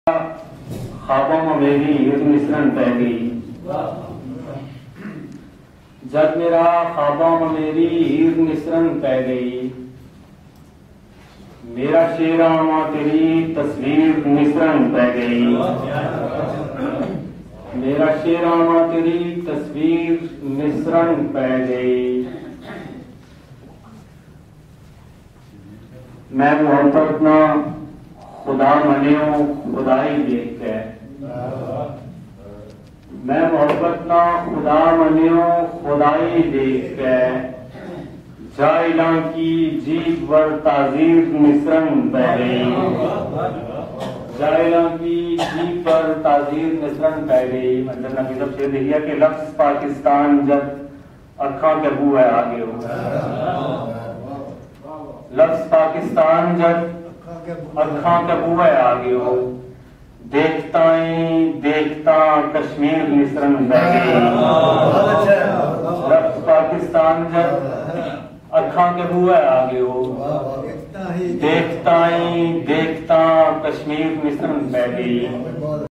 ख्वाबों में मेरी युद्ध मिश्रण पै गई। जब मेरा ख्वाबों में मेरी युद्ध मिश्रण पै गई। मेरा शेरा मां तेरी तस्वीर मिश्रण पै गई। मेरा शेरा मां तेरी तस्वीर मिश्रण पै गई। मैं मोहब्बत ना खुदा मनियो खुदाई देख के। मैं मोहब्बत ना खुदा मनियो खुदाई देख के। जाइला की जीत वर ताजीर मिश्रण पै गई। जाइला की जीत पर ताजीर मिश्रण पै गई। मतलब नबी साहब से देखिए कि लफ्ज पाकिस्तान जब अखा के बुआ आगे हो। लफ्ज पाकिस्तान जब अखा के बुआ आगे हो। देखता ही देखता कश्मीर मिश्रण पै गई। लफ्ज पाकिस्तान जब अखा के बुआ आगे हो। देखता ही देखता कश्मीर मिश्रण पै गई।